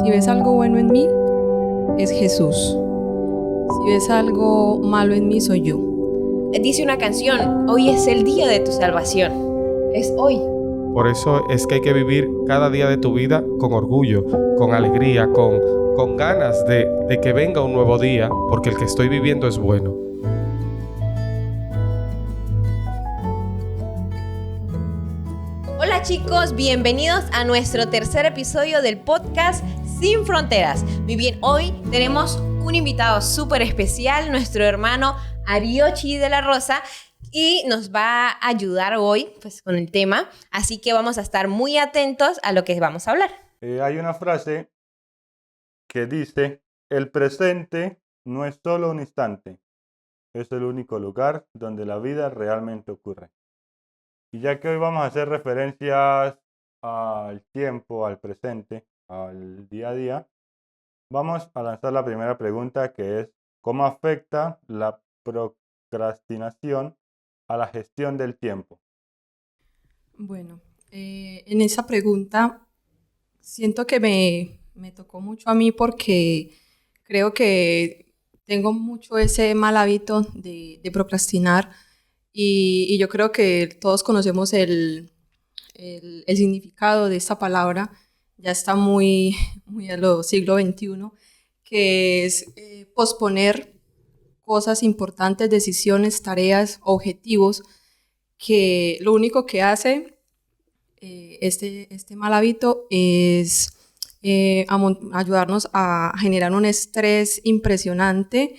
Si ves algo bueno en mí, es Jesús. Si ves algo malo en mí, soy yo. Dice una canción, hoy es el día de tu salvación. Es hoy. Por eso es que hay que vivir cada día de tu vida con orgullo, con alegría, con ganas de que venga un nuevo día, porque el que estoy viviendo es bueno. Hola chicos, bienvenidos a nuestro tercer episodio del podcast Sin Fronteras. Muy bien, hoy tenemos un invitado súper especial, nuestro hermano Ariochi de la Rosa, y nos va a ayudar hoy pues, con el tema, así que vamos a estar muy atentos a lo que vamos a hablar. Hay una frase que dice, el presente no es solo un instante, es el único lugar donde la vida realmente ocurre. Y ya que hoy vamos a hacer referencias al tiempo, al presente, al día a día, vamos a lanzar la primera pregunta, que es, ¿cómo afecta la procrastinación a la gestión del tiempo? Bueno, en esa pregunta siento que me tocó mucho a mí porque creo que tengo mucho ese mal hábito de procrastinar y yo creo que todos conocemos el significado de esta palabra, ya está muy a lo siglo XXI, que es posponer cosas importantes, decisiones, tareas, objetivos, que lo único que hace este mal hábito es ayudarnos a generar un estrés impresionante.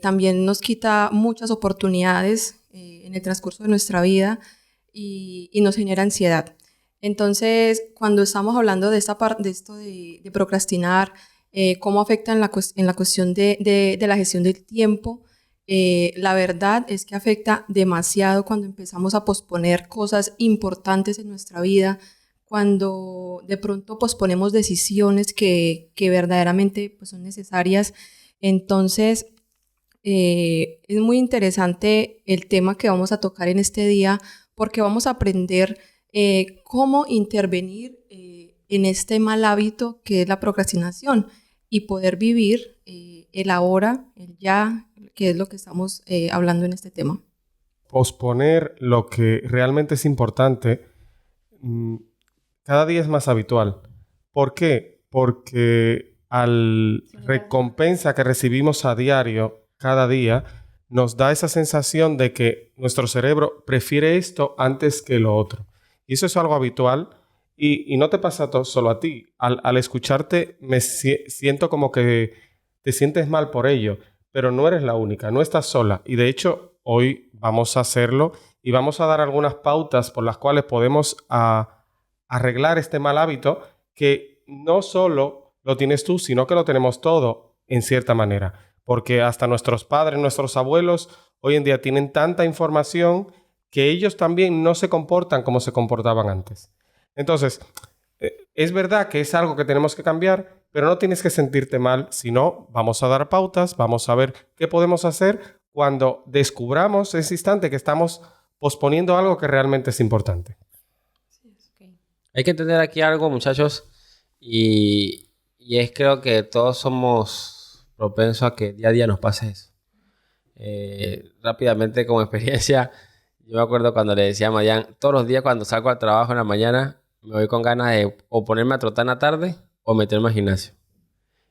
También nos quita muchas oportunidades en el transcurso de nuestra vida y nos genera ansiedad. Entonces, cuando estamos hablando de esta parte, de esto de procrastinar, cómo afecta en la cuestión de la gestión del tiempo, la verdad es que afecta demasiado cuando empezamos a posponer cosas importantes en nuestra vida, cuando de pronto posponemos decisiones que verdaderamente pues, son necesarias. Entonces, es muy interesante el tema que vamos a tocar en este día porque vamos a aprender cómo intervenir en este mal hábito que es la procrastinación y poder vivir el ahora, el ya, que es lo que estamos hablando en este tema. Posponer lo que realmente es importante cada día es más habitual. ¿Por qué? Porque al recompensa que recibimos a diario, cada día, nos da esa sensación de que nuestro cerebro prefiere esto antes que lo otro. Y eso es algo habitual y no te pasa solo a ti. Al escucharte siento como que te sientes mal por ello, pero no eres la única, no estás sola. Y de hecho, hoy vamos a hacerlo y vamos a dar algunas pautas por las cuales podemos arreglar este mal hábito que no solo lo tienes tú, sino que lo tenemos todo en cierta manera. Porque hasta nuestros padres, nuestros abuelos, hoy en día tienen tanta información que ellos también no se comportan como se comportaban antes. Entonces, es verdad que es algo que tenemos que cambiar, pero no tienes que sentirte mal, sino vamos a dar pautas, vamos a ver qué podemos hacer cuando descubramos ese instante que estamos posponiendo algo que realmente es importante. Hay que entender aquí algo, muchachos, y es creo que todos somos propenso a que día a día nos pase eso. Rápidamente, como experiencia, yo me acuerdo cuando le decía a Mayan, todos los días cuando salgo al trabajo en la mañana, me voy con ganas de o ponerme a trotar en la tarde o meterme al gimnasio.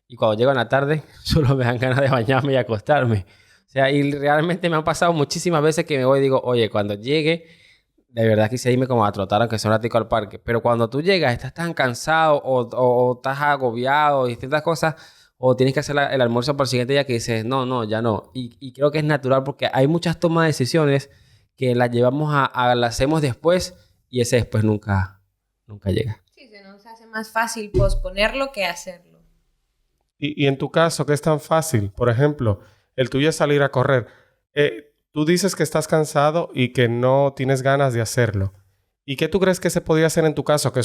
Y cuando llego en la tarde, solo me dan ganas de bañarme y acostarme. O sea, y realmente me han pasado muchísimas veces que me voy y digo, oye, cuando llegue, de verdad quise irme como a trotar, aunque sea un ratico al parque. Pero cuando tú llegas, estás tan cansado o estás agobiado y distintas cosas, o tienes que hacer el almuerzo para el siguiente día que dices, no, ya no. Y creo que es natural porque hay muchas tomas de decisiones que las llevamos las hacemos después y ese después nunca llega. Sí, se nos hace más fácil posponerlo que hacerlo. Y en tu caso, ¿qué es tan fácil? Por ejemplo, el tuyo es salir a correr. Tú dices que estás cansado y que no tienes ganas de hacerlo. ¿Y qué tú crees que se podría hacer en tu caso? Que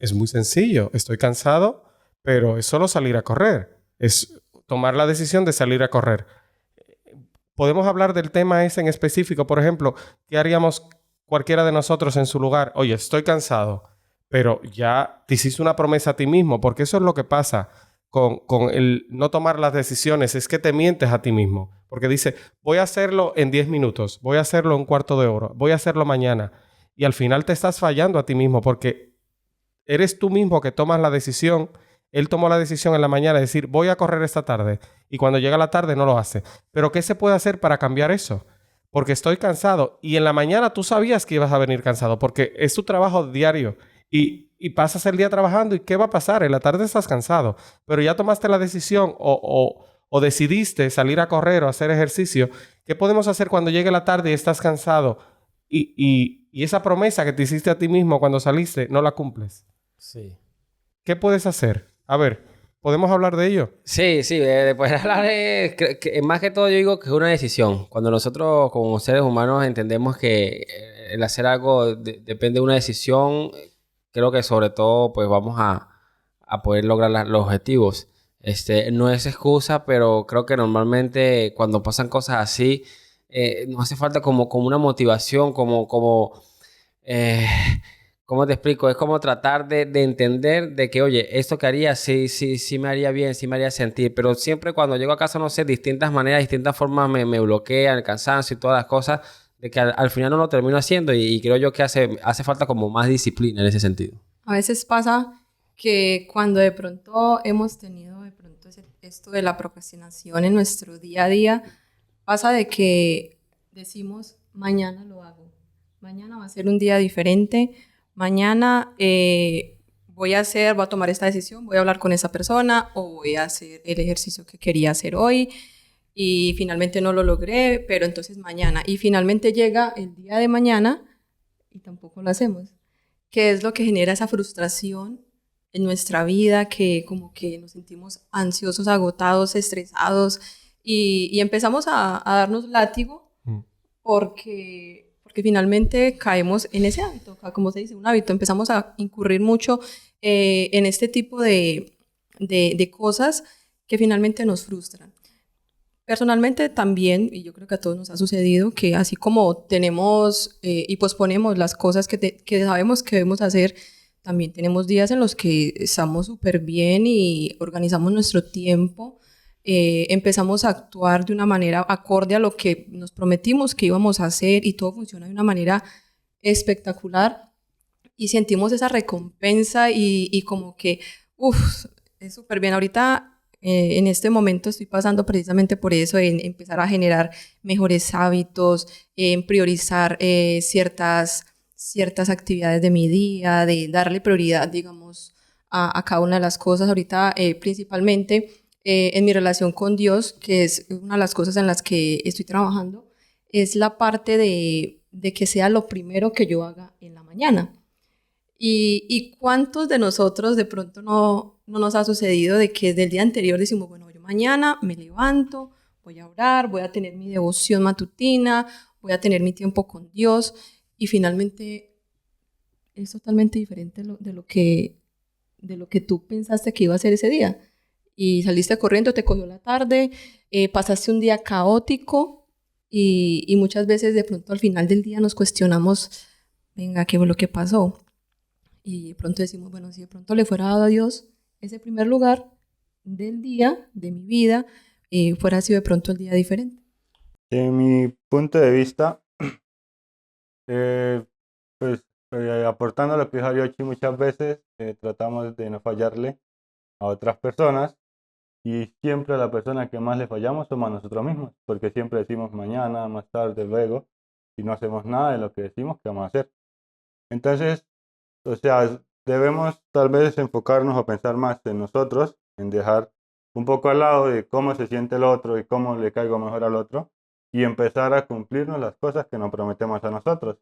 es muy sencillo. Estoy cansado, pero es solo salir a correr. Es tomar la decisión de salir a correr. Podemos hablar del tema ese en específico. Por ejemplo, ¿qué haríamos cualquiera de nosotros en su lugar? Oye, estoy cansado, pero ya te hiciste una promesa a ti mismo, porque eso es lo que pasa con el no tomar las decisiones, es que te mientes a ti mismo, porque dice, voy a hacerlo en 10 minutos, voy a hacerlo en un cuarto de hora, voy a hacerlo mañana, y al final te estás fallando a ti mismo, porque eres tú mismo que tomas la decisión. Él tomó la decisión en la mañana de decir, voy a correr esta tarde, y cuando llega la tarde no lo hace. Pero ¿qué se puede hacer para cambiar eso? Porque estoy cansado, y en la mañana tú sabías que ibas a venir cansado, porque es tu trabajo diario, y pasas el día trabajando, ¿y qué va a pasar? En la tarde estás cansado, pero ya tomaste la decisión o decidiste salir a correr o hacer ejercicio. ¿Qué podemos hacer cuando llegue la tarde y estás cansado y esa promesa que te hiciste a ti mismo cuando saliste no la cumples? Sí. ¿Qué puedes hacer? A ver, ¿podemos hablar de ello? Sí, sí, de poder hablar más que todo yo digo que es una decisión. Cuando nosotros como seres humanos entendemos que el hacer algo depende de una decisión, creo que sobre todo pues vamos a poder lograr los objetivos. No es excusa, pero creo que normalmente cuando pasan cosas así, nos hace falta como una motivación, eh, ¿cómo te explico? Es como tratar de entender de que, oye, esto que haría sí me haría bien, sí me haría sentir, pero siempre cuando llego a casa, no sé, distintas maneras, distintas formas me bloquean, el cansancio y todas las cosas, de que al final no lo termino haciendo y creo yo que hace falta como más disciplina en ese sentido. A veces pasa que cuando de pronto hemos tenido de pronto esto de la procrastinación en nuestro día a día, pasa de que decimos, mañana lo hago, mañana va a ser un día diferente, mañana voy a tomar esta decisión, voy a hablar con esa persona o voy a hacer el ejercicio que quería hacer hoy y finalmente no lo logré, pero entonces mañana. Y finalmente llega el día de mañana y tampoco lo hacemos. ¿Qué es lo que genera esa frustración en nuestra vida? Que como que nos sentimos ansiosos, agotados, estresados y empezamos a darnos látigo porque finalmente caemos en ese hábito, como se dice, un hábito. Empezamos a incurrir mucho en este tipo de cosas que finalmente nos frustran. Personalmente también, y yo creo que a todos nos ha sucedido, que así como tenemos y posponemos las cosas que sabemos que debemos hacer, también tenemos días en los que estamos súper bien y organizamos nuestro tiempo, empezamos a actuar de una manera acorde a lo que nos prometimos que íbamos a hacer y todo funciona de una manera espectacular y sentimos esa recompensa y como que, uff, es súper bien. Ahorita en este momento estoy pasando precisamente por eso, en empezar a generar mejores hábitos, en priorizar ciertas actividades de mi día, de darle prioridad, digamos, a cada una de las cosas. Ahorita, principalmente en mi relación con Dios, que es una de las cosas en las que estoy trabajando, es la parte de que sea lo primero que yo haga en la mañana. ¿Y cuántos de nosotros de pronto no nos ha sucedido de que desde el día anterior decimos, bueno, yo mañana me levanto, voy a orar, voy a tener mi devoción matutina, voy a tener mi tiempo con Dios y finalmente es totalmente diferente de lo que tú pensaste que iba a ser ese día? Y saliste corriendo, te cogió la tarde, pasaste un día caótico y muchas veces de pronto al final del día nos cuestionamos, venga, ¿qué fue lo que pasó? Y de pronto decimos, bueno, si de pronto le fuera dado a Dios ese primer lugar del día, de mi vida, fuera sido de pronto el día diferente. En mi punto de vista, pues aportando lo que dijo Ariochi, muchas veces tratamos de no fallarle a otras personas y siempre a la persona que más le fallamos somos a nosotros mismos, porque siempre decimos mañana, más tarde, luego, y no hacemos nada de lo que decimos que vamos a hacer. Entonces, o sea, debemos tal vez enfocarnos o pensar más en nosotros, en dejar un poco al lado de cómo se siente el otro y cómo le caigo mejor al otro, y empezar a cumplirnos las cosas que nos prometemos a nosotros.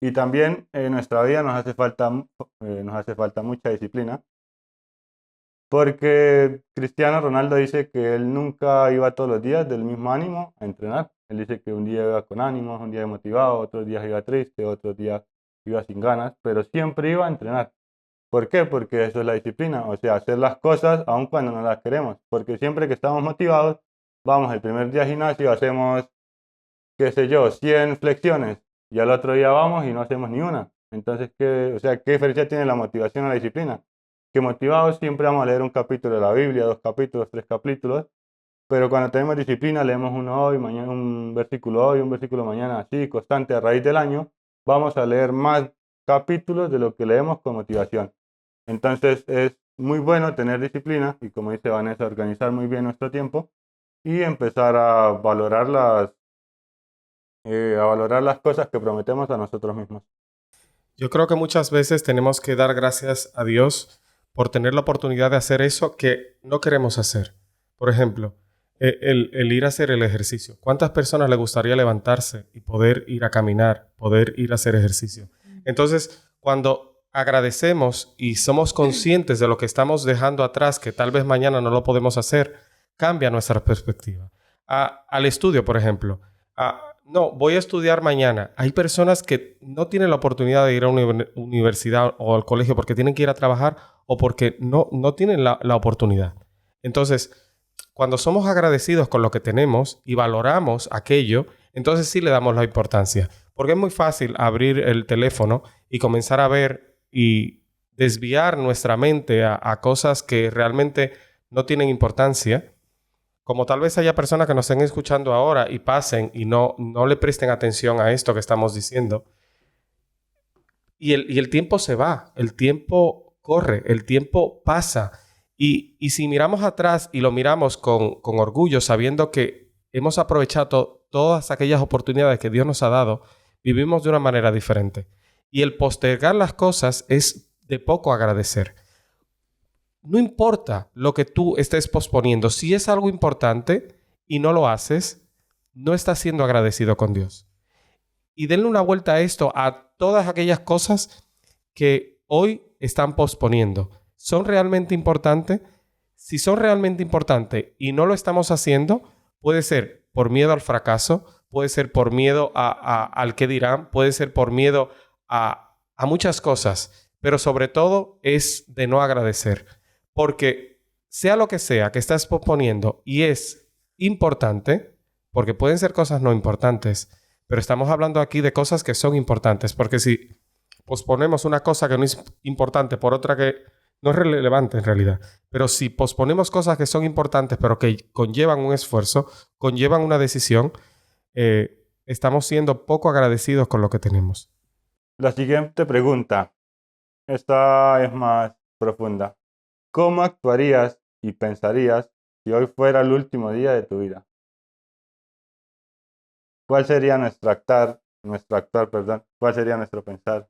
Y también en nuestra vida nos hace falta mucha disciplina, porque Cristiano Ronaldo dice que él nunca iba todos los días del mismo ánimo a entrenar. Él dice que un día iba con ánimos, un día motivado, otros días iba triste, otros días iba sin ganas, pero siempre iba a entrenar. ¿Por qué? Porque eso es la disciplina, o sea, hacer las cosas aun cuando no las queremos, porque siempre que estamos motivados, vamos el primer día al gimnasio, hacemos, qué sé yo, 100 flexiones, y al otro día vamos y no hacemos ni una, Entonces, ¿qué diferencia tiene la motivación a la disciplina? Que motivados siempre vamos a leer un capítulo de la Biblia, 2 capítulos, 3 capítulos, pero cuando tenemos disciplina leemos uno hoy, mañana un versículo hoy, un versículo mañana, así, constante a raíz del año, vamos a leer más capítulos de lo que leemos con motivación. Entonces es muy bueno tener disciplina y, como dice Vanessa, organizar muy bien nuestro tiempo y empezar a valorar las cosas que prometemos a nosotros mismos. Yo creo que muchas veces tenemos que dar gracias a Dios por tener la oportunidad de hacer eso que no queremos hacer. Por ejemplo, el ir a hacer el ejercicio. ¿Cuántas personas les gustaría levantarse y poder ir a caminar, poder ir a hacer ejercicio? Entonces, cuando agradecemos y somos conscientes de lo que estamos dejando atrás, que tal vez mañana no lo podemos hacer, cambia nuestra perspectiva. Al estudio, por ejemplo. No, voy a estudiar mañana. Hay personas que no tienen la oportunidad de ir a una universidad o al colegio porque tienen que ir a trabajar o porque no tienen la oportunidad. Entonces, cuando somos agradecidos con lo que tenemos y valoramos aquello, entonces sí le damos la importancia. Porque es muy fácil abrir el teléfono y comenzar a ver y desviar nuestra mente a cosas que realmente no tienen importancia. Como tal vez haya personas que nos estén escuchando ahora y pasen y no le presten atención a esto que estamos diciendo. Y el tiempo se va, el tiempo corre, el tiempo pasa. Y si miramos atrás y lo miramos con orgullo, sabiendo que hemos aprovechado todas aquellas oportunidades que Dios nos ha dado, vivimos de una manera diferente. Y el postergar las cosas es de poco agradecer. No importa lo que tú estés posponiendo. Si es algo importante y no lo haces, no estás siendo agradecido con Dios. Y denle una vuelta a esto, a todas aquellas cosas que hoy están posponiendo. ¿Son realmente importantes? Si son realmente importantes y no lo estamos haciendo, puede ser por miedo al fracaso, puede ser por miedo al qué dirán, puede ser por miedo a muchas cosas, pero sobre todo es de no agradecer. Porque sea lo que sea que estás posponiendo y es importante, porque pueden ser cosas no importantes, pero estamos hablando aquí de cosas que son importantes, porque si posponemos una cosa que no es importante por otra que no es relevante en realidad, pero si posponemos cosas que son importantes pero que conllevan un esfuerzo, conllevan una decisión, estamos siendo poco agradecidos con lo que tenemos. La siguiente pregunta, esta es más profunda. ¿Cómo actuarías y pensarías si hoy fuera el último día de tu vida? ¿Cuál sería nuestro actuar? ¿Cuál sería nuestro pensar?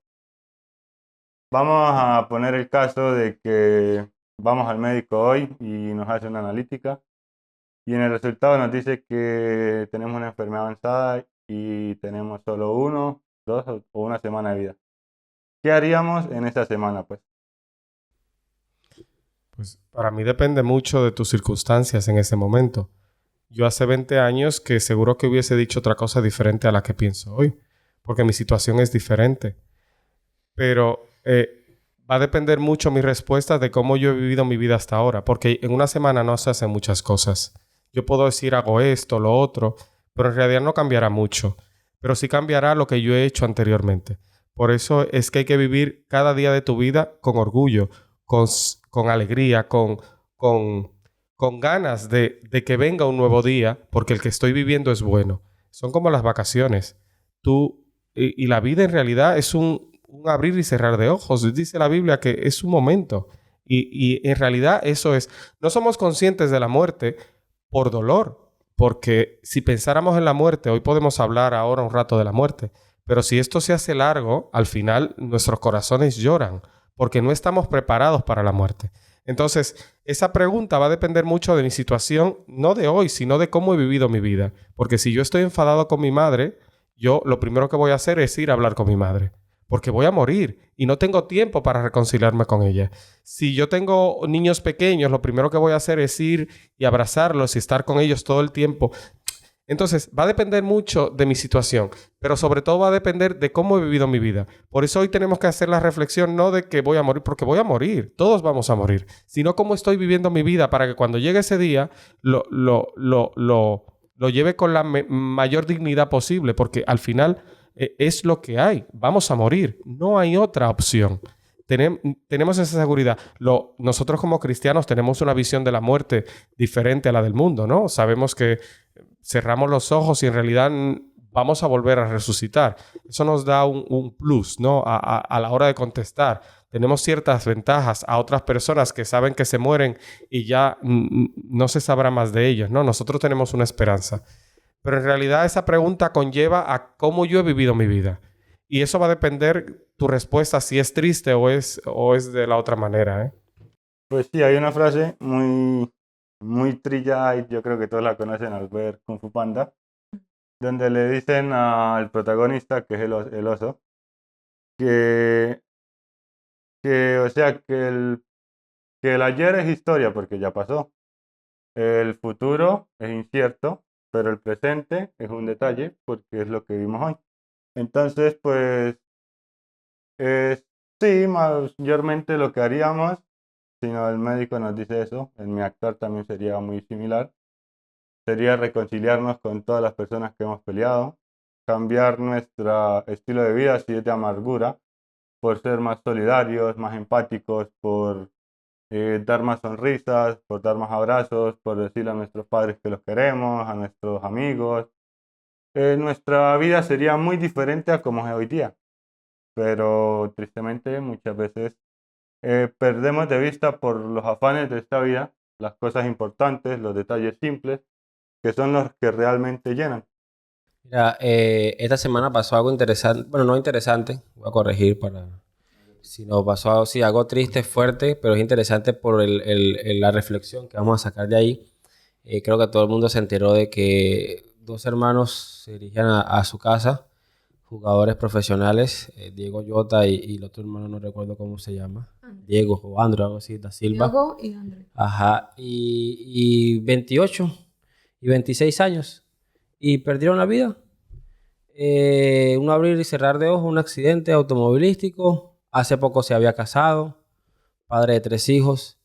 Vamos a poner el caso de que vamos al médico hoy y nos hace una analítica y en el resultado nos dice que tenemos una enfermedad avanzada y tenemos solo 1, 2 o una semana de vida. ¿Qué haríamos en esa semana, pues? Pues para mí depende mucho de tus circunstancias en ese momento. Yo hace 20 años que seguro que hubiese dicho otra cosa diferente a la que pienso hoy, porque mi situación es diferente. Pero va a depender mucho mi respuesta de cómo yo he vivido mi vida hasta ahora, porque en una semana no se hacen muchas cosas. Yo puedo decir hago esto, lo otro, pero en realidad no cambiará mucho. Pero sí cambiará lo que yo he hecho anteriormente. Por eso es que hay que vivir cada día de tu vida con orgullo, con alegría, con ganas de que venga un nuevo día, porque el que estoy viviendo es bueno. Son como las vacaciones. Y la vida en realidad es un abrir y cerrar de ojos. Dice la Biblia que es un momento. Y en realidad eso es. No somos conscientes de la muerte por dolor, porque si pensáramos en la muerte, hoy podemos hablar ahora un rato de la muerte, pero si esto se hace largo, al final nuestros corazones lloran, porque no estamos preparados para la muerte. Entonces, esa pregunta va a depender mucho de mi situación, no de hoy, sino de cómo he vivido mi vida. Porque si yo estoy enfadado con mi madre, yo lo primero que voy a hacer es ir a hablar con mi madre. Porque voy a morir y no tengo tiempo para reconciliarme con ella. Si yo tengo niños pequeños, lo primero que voy a hacer es ir y abrazarlos y estar con ellos todo el tiempo. Entonces, va a depender mucho de mi situación, pero sobre todo va a depender de cómo he vivido mi vida. Por eso hoy tenemos que hacer la reflexión no de que voy a morir, porque voy a morir, todos vamos a morir, sino cómo estoy viviendo mi vida para que cuando llegue ese día lo lleve con la mayor dignidad posible, porque al final Es lo que hay. Vamos a morir. No hay otra opción. Tenemos esa seguridad. Nosotros como cristianos tenemos una visión de la muerte diferente a la del mundo, ¿no? Sabemos que cerramos los ojos y en realidad vamos a volver a resucitar. Eso nos da un plus, ¿no? A la hora de contestar. Tenemos ciertas ventajas a otras personas que saben que se mueren y ya no se sabrá más de ellos, ¿no? Nosotros tenemos una esperanza. Pero en realidad esa pregunta conlleva a cómo yo he vivido mi vida. Y eso va a depender tu respuesta si es triste o es de la otra manera, ¿eh? Pues sí, hay una frase muy trillada y yo creo que todos la conocen al ver Kung Fu Panda, donde le dicen al protagonista, que es el oso, que o sea, que el ayer es historia porque ya pasó. El futuro es incierto, pero el presente es un detalle porque es lo que vivimos hoy. Entonces, pues, sí, mayormente lo que haríamos, si no el médico nos dice eso, en mi actuar también sería muy similar, sería reconciliarnos con todas las personas que hemos peleado, cambiar nuestro estilo de vida si es de amargura, por ser más solidarios, más empáticos, por dar más sonrisas, por dar más abrazos, por decirle a nuestros padres que los queremos, a nuestros amigos. Nuestra vida sería muy diferente a como es hoy día, pero tristemente muchas veces perdemos de vista por los afanes de esta vida las cosas importantes, los detalles simples, que son los que realmente llenan. Mira, esta semana pasó algo interesante, bueno, no interesante, voy a corregir sino pasó sí, algo triste, fuerte, pero es interesante por la reflexión que vamos a sacar de ahí. Creo que todo el mundo se enteró de que dos hermanos se dirigían a su casa, jugadores profesionales, Diego Llota y el otro hermano no recuerdo cómo se llama, Diego o Andro, algo así, da Silva. Diego y André. Ajá, y 28 y 26 años y perdieron la vida. Un abrir y cerrar de ojos, un accidente automovilístico. Hace poco se había casado, padre de 3 hijos.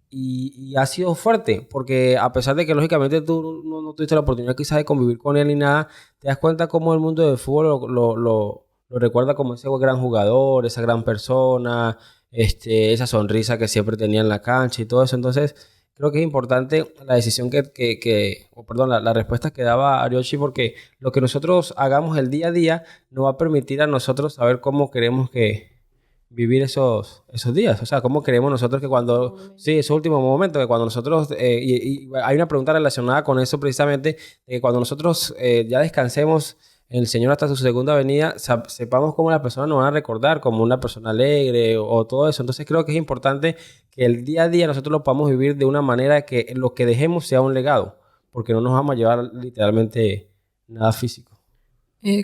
Y ha sido fuerte, porque a pesar de que lógicamente tú no tuviste la oportunidad quizás de convivir con él ni nada, te das cuenta cómo el mundo del fútbol lo recuerda como ese gran jugador, esa gran persona, esa sonrisa que siempre tenía en la cancha y todo eso. Entonces, creo que es importante la decisión la respuesta que daba Ariochi, porque lo que nosotros hagamos el día a día nos va a permitir a nosotros saber cómo queremos vivir esos días. O sea, cómo queremos nosotros que cuando... Sí, esos últimos momentos, que cuando nosotros... y hay una pregunta relacionada con eso precisamente, que cuando nosotros ya descansemos en el Señor hasta su segunda venida, sepamos cómo las personas nos van a recordar, como una persona alegre o todo eso. Entonces creo que es importante que el día a día nosotros lo podamos vivir de una manera que lo que dejemos sea un legado, porque no nos vamos a llevar literalmente nada físico.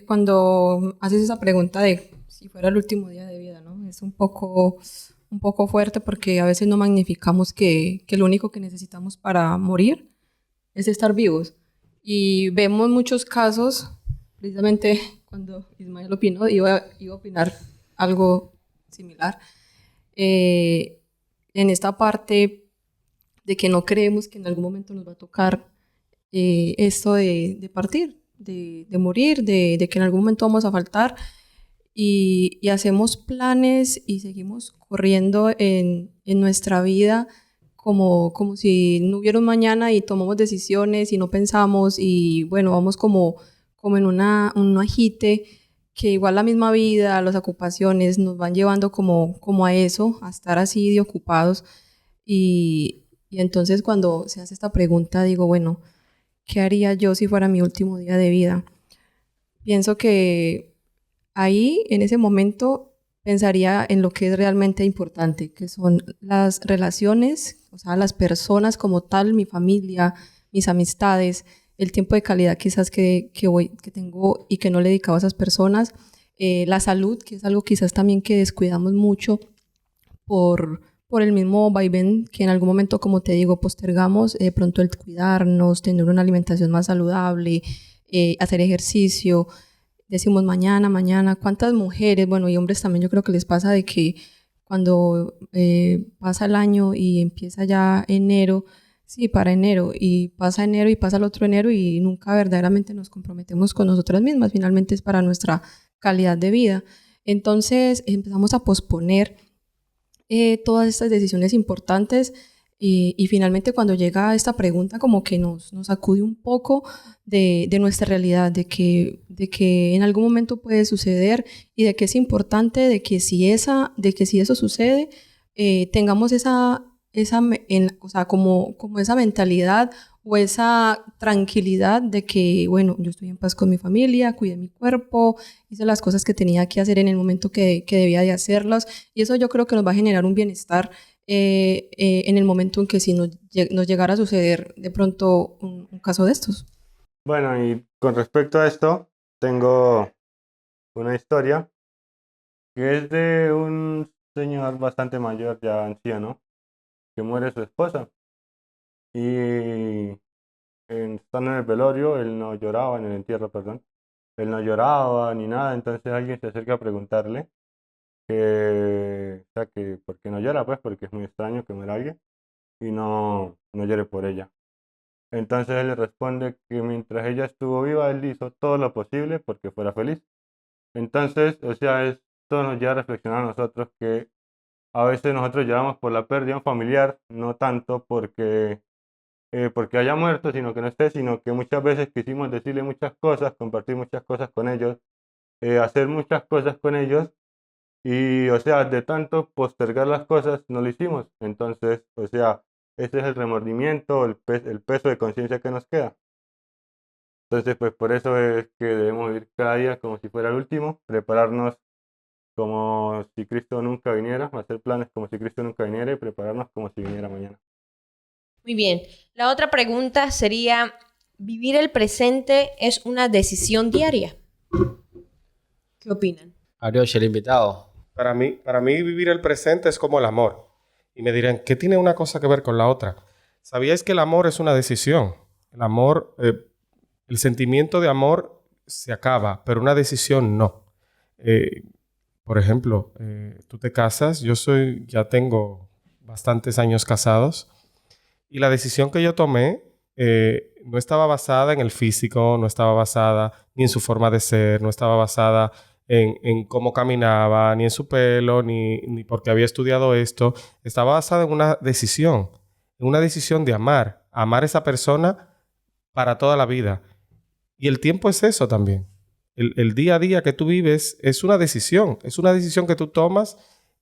Cuando haces esa pregunta de si fuera el último día de vida, ¿no? Es un poco fuerte porque a veces no magnificamos que lo único que necesitamos para morir es estar vivos. Y vemos muchos casos, precisamente cuando Ismael opinó, iba a opinar algo similar, en esta parte de que no creemos que en algún momento nos va a tocar esto de partir, de morir, de que en algún momento vamos a faltar. Y hacemos planes y seguimos corriendo en nuestra vida como si no hubiera un mañana y tomamos decisiones y no pensamos y bueno, vamos como en un agite que igual la misma vida, las ocupaciones nos van llevando como a eso, a estar así de ocupados y entonces cuando se hace esta pregunta digo, bueno, ¿qué haría yo si fuera mi último día de vida? Pienso que ahí, en ese momento, pensaría en lo que es realmente importante, que son las relaciones, o sea, las personas como tal, mi familia, mis amistades, el tiempo de calidad quizás que tengo y que no le he dedicado a esas personas, la salud, que es algo quizás también que descuidamos mucho por el mismo vaivén que en algún momento, como te digo, postergamos pronto el cuidarnos, tener una alimentación más saludable, hacer ejercicio. Decimos mañana, ¿cuántas mujeres, bueno, y hombres también yo creo que les pasa de que cuando pasa el año y empieza ya enero, Sí, para enero. Y pasa el otro enero y nunca verdaderamente nos comprometemos con nosotras mismas. Finalmente es para nuestra calidad de vida. Entonces empezamos a posponer todas estas decisiones importantes y finalmente cuando llega esta pregunta como que nos sacude un poco de nuestra realidad, de que en algún momento puede suceder y de que es importante de que si eso sucede, tengamos o sea, como esa mentalidad o esa tranquilidad de que, bueno, yo estoy en paz con mi familia, cuidé mi cuerpo, hice las cosas que tenía que hacer en el momento que debía de hacerlas, y eso yo creo que nos va a generar un bienestar en el momento en que si nos llegara a suceder de pronto un caso de estos. Bueno, y con respecto a esto, tengo una historia que es de un señor bastante mayor, ya anciano, que muere su esposa. Y estando en el velorio, él no lloraba, en el entierro, perdón. Él no lloraba ni nada, entonces alguien se acerca a preguntarle o sea, que por qué no llora, pues, porque es muy extraño que muera alguien y no llore por ella. Entonces él le responde que mientras ella estuvo viva, él hizo todo lo posible porque fuera feliz. Entonces, o sea, esto nos lleva a reflexionar a nosotros que a veces nosotros lloramos por la pérdida de un familiar, no tanto porque haya muerto, sino que no esté, sino que muchas veces quisimos decirle muchas cosas, compartir muchas cosas con ellos, hacer muchas cosas con ellos, y, o sea, de tanto postergar las cosas, no lo hicimos. Entonces, o sea, ese es el remordimiento, el peso de conciencia que nos queda. Entonces, pues por eso es que debemos vivir cada día como si fuera el último, prepararnos como si Cristo nunca viniera, hacer planes como si Cristo nunca viniera y prepararnos como si viniera mañana. Muy bien. La otra pregunta sería, ¿vivir el presente es una decisión diaria? ¿Qué opinan? Arioche, el invitado. Para mí vivir el presente es como el amor. Y me dirán, ¿qué tiene una cosa que ver con la otra? ¿Sabíais que el amor es una decisión? El amor, el sentimiento de amor se acaba, pero una decisión no. Por ejemplo, tú te casas, ya tengo bastantes años casados, y la decisión que yo tomé no estaba basada en el físico, no estaba basada ni en su forma de ser, no estaba basada en cómo caminaba, ni en su pelo, ni porque había estudiado esto. Estaba basada en una decisión de amar a esa persona para toda la vida. Y el tiempo es eso también. El día a día que tú vives es una decisión que tú tomas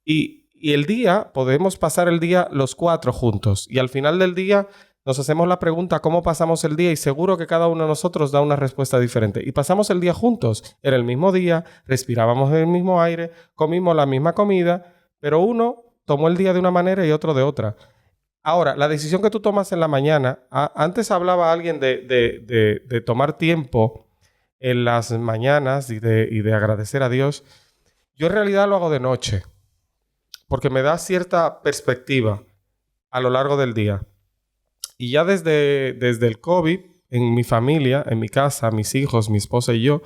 y el día, podemos pasar el día los 4 juntos y al final del día nos hacemos la pregunta ¿cómo pasamos el día? Y seguro que cada uno de nosotros da una respuesta diferente. Y pasamos el día juntos. Era el mismo día, respirábamos el mismo aire, comimos la misma comida, pero uno tomó el día de una manera y otro de otra. Ahora, la decisión que tú tomas en la mañana, antes hablaba alguien de tomar tiempo en las mañanas y de agradecer a Dios. Yo en realidad lo hago de noche, porque me da cierta perspectiva a lo largo del día. Y ya desde el COVID, en mi familia, en mi casa, mis hijos, mi esposa y yo,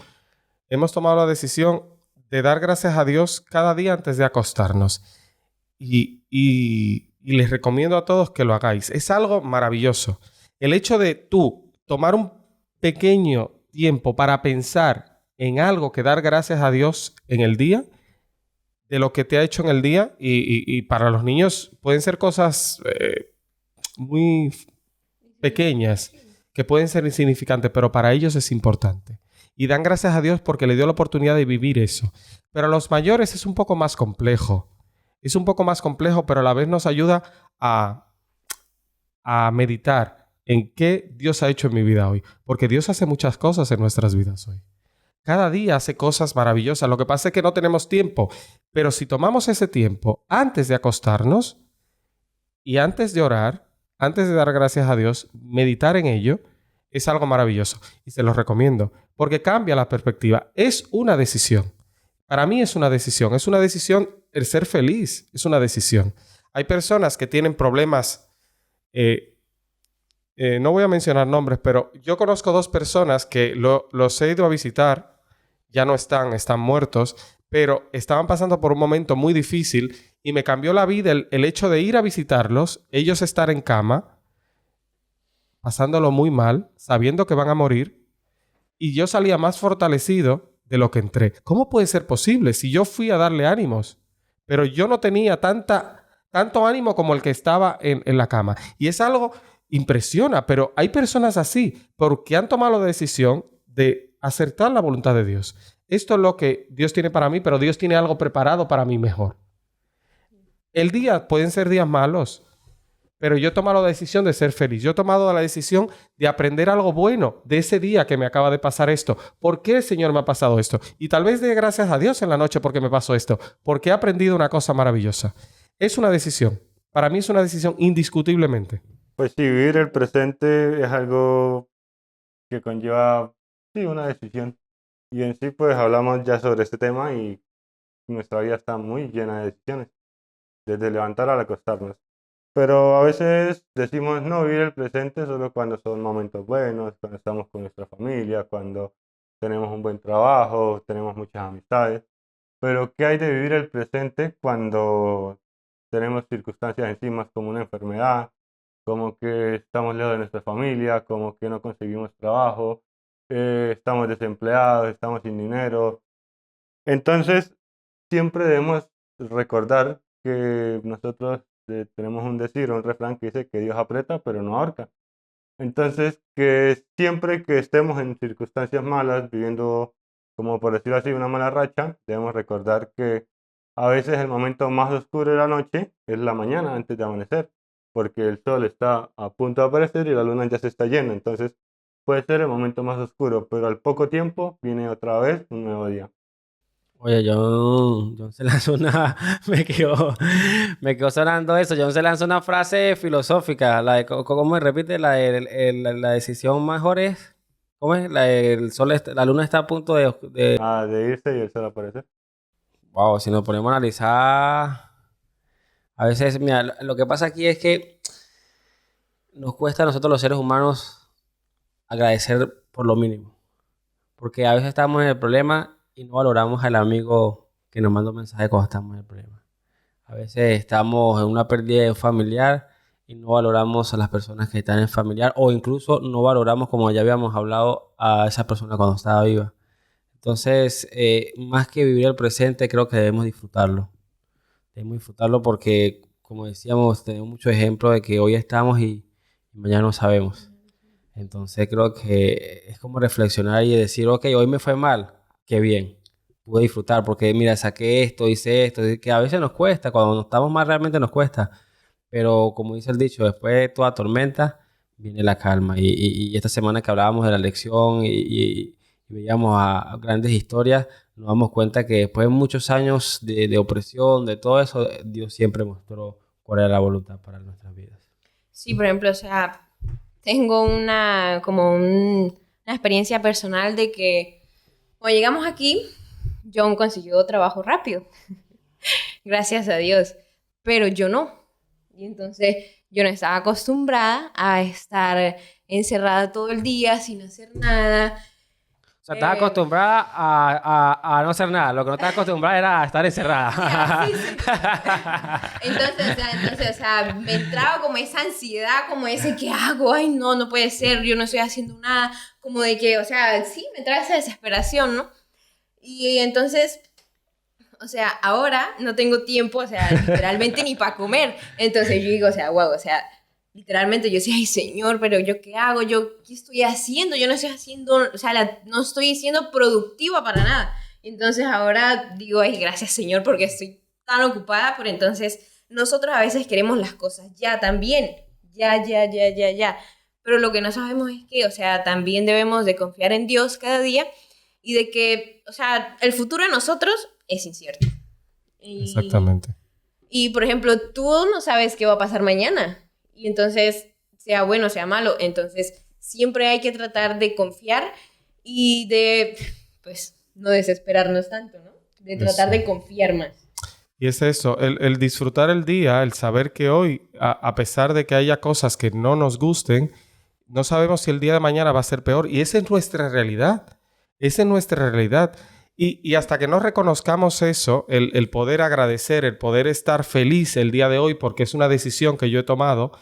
hemos tomado la decisión de dar gracias a Dios cada día antes de acostarnos. Y les recomiendo a todos que lo hagáis. Es algo maravilloso. El hecho de tú tomar un pequeño tiempo para pensar en algo que dar gracias a Dios en el día, de lo que te ha hecho en el día, y para los niños pueden ser cosas muy pequeñas, que pueden ser insignificantes, pero para ellos es importante. Y dan gracias a Dios porque le dio la oportunidad de vivir eso. Pero a los mayores es un poco más complejo. Es un poco más complejo, pero a la vez nos ayuda a meditar en qué Dios ha hecho en mi vida hoy. Porque Dios hace muchas cosas en nuestras vidas hoy. Cada día hace cosas maravillosas. Lo que pasa es que no tenemos tiempo. Pero si tomamos ese tiempo antes de acostarnos y antes de orar, antes de dar gracias a Dios, meditar en ello, es algo maravilloso. Y se los recomiendo. Porque cambia la perspectiva. Es una decisión. Para mí es una decisión. Es una decisión el ser feliz. Es una decisión. Hay personas que tienen problemas. No voy a mencionar nombres, pero yo conozco 2 personas que los he ido a visitar. Ya no están muertos, pero estaban pasando por un momento muy difícil y me cambió la vida el hecho de ir a visitarlos, ellos estar en cama pasándolo muy mal, sabiendo que van a morir, y yo salía más fortalecido de lo que entré. ¿Cómo puede ser posible si yo fui a darle ánimos? Pero yo no tenía tanto ánimo como el que estaba en la cama. Y es algo impresiona, pero hay personas así porque han tomado la decisión de acertar la voluntad de Dios. Esto es lo que Dios tiene para mí, pero Dios tiene algo preparado para mí mejor. Pueden ser días malos, pero yo he tomado la decisión de ser feliz. Yo he tomado la decisión de aprender algo bueno de ese día que me acaba de pasar esto. ¿Por qué el Señor me ha pasado esto? Y tal vez dé gracias a Dios en la noche porque me pasó esto. Porque he aprendido una cosa maravillosa. Es una decisión. Para mí es una decisión indiscutiblemente. Pues sí, vivir el presente es algo que conlleva, sí, una decisión. Y en sí, pues hablamos ya sobre este tema y nuestra vida está muy llena de decisiones, desde levantar al acostarnos. Pero a veces decimos no vivir el presente solo cuando son momentos buenos, cuando estamos con nuestra familia, cuando tenemos un buen trabajo, tenemos muchas amistades. Pero ¿qué hay de vivir el presente cuando tenemos circunstancias encima como una enfermedad, como que estamos lejos de nuestra familia, como que no conseguimos trabajo, estamos desempleados, estamos sin dinero? Entonces, siempre debemos recordar que nosotros tenemos un decir, un refrán que dice que Dios aprieta pero no ahorca. Entonces, que siempre que estemos en circunstancias malas, viviendo, como por decirlo así, una mala racha, debemos recordar que a veces el momento más oscuro de la noche es la mañana antes de amanecer, porque el sol está a punto de aparecer y la luna ya se está yendo. Entonces, puede ser el momento más oscuro, pero al poco tiempo viene otra vez un nuevo día. Oye, John se lanzó una... Me quedó sonando eso. John se lanzó una frase filosófica. La de, ¿cómo me repite? La decisión mejor es... ¿Cómo es? La luna está a punto de... De irse y el sol aparecer. Wow, si nos ponemos a analizar... A veces, mira, lo que pasa aquí es que nos cuesta a nosotros los seres humanos agradecer por lo mínimo. Porque a veces estamos en el problema y no valoramos al amigo que nos manda un mensaje cuando estamos en el problema. A veces estamos en una pérdida de un familiar y no valoramos a las personas que están en familiar, o incluso no valoramos, como ya habíamos hablado, a esa persona cuando estaba viva. Entonces, más que vivir el presente, creo que debemos disfrutarlo. Debemos disfrutarlo porque, como decíamos, tenemos muchos ejemplos de que hoy estamos y mañana no sabemos. Entonces creo que es como reflexionar y decir, ok, hoy me fue mal, qué bien, pude disfrutar porque mira, saqué esto, hice esto, que a veces nos cuesta, cuando estamos mal realmente nos cuesta, pero como dice el dicho, después de toda tormenta viene la calma. Y esta semana que hablábamos de la lección y veíamos a grandes historias, nos damos cuenta que después de muchos años de opresión, de todo eso, Dios siempre mostró cuál era la voluntad para nuestras vidas. Sí, por ejemplo, o sea, tengo una experiencia personal de que cuando llegamos aquí, John consiguió trabajo rápido, gracias a Dios, pero yo no. Y entonces yo no estaba acostumbrada a estar encerrada todo el día sin hacer nada. O sea, estás acostumbrada a no hacer nada. Lo que no estás acostumbrada era a estar encerrada. Sí. Entonces, o sea, me entraba como esa ansiedad, como ese, ¿qué hago? Ay, no puede ser, yo no estoy haciendo nada. Como de que, o sea, sí, me entraba esa desesperación, ¿no? Y entonces, o sea, ahora no tengo tiempo, o sea, literalmente ni para comer. Entonces yo digo, o sea, wow, o sea, literalmente yo decía, ay, Señor, pero ¿yo qué hago? ¿Yo qué estoy haciendo? Yo no estoy haciendo, o sea, no estoy siendo productiva para nada. Entonces ahora digo, ay, gracias, Señor, porque estoy tan ocupada. Pero entonces nosotros a veces queremos las cosas ya también, ya. Pero lo que no sabemos es que, o sea, también debemos de confiar en Dios cada día y de que, o sea, el futuro de nosotros es incierto. Exactamente. Y, por ejemplo, tú no sabes qué va a pasar mañana. Y entonces, sea bueno, sea malo, entonces siempre hay que tratar de confiar y de, pues, no desesperarnos tanto, ¿no? De tratar de confiar más. Y es eso, el disfrutar el día, el saber que hoy, a pesar de que haya cosas que no nos gusten, no sabemos si el día de mañana va a ser peor. Y esa es nuestra realidad. Esa es nuestra realidad. Y hasta que no reconozcamos eso, el poder agradecer, el poder estar feliz el día de hoy, porque es una decisión que yo he tomado,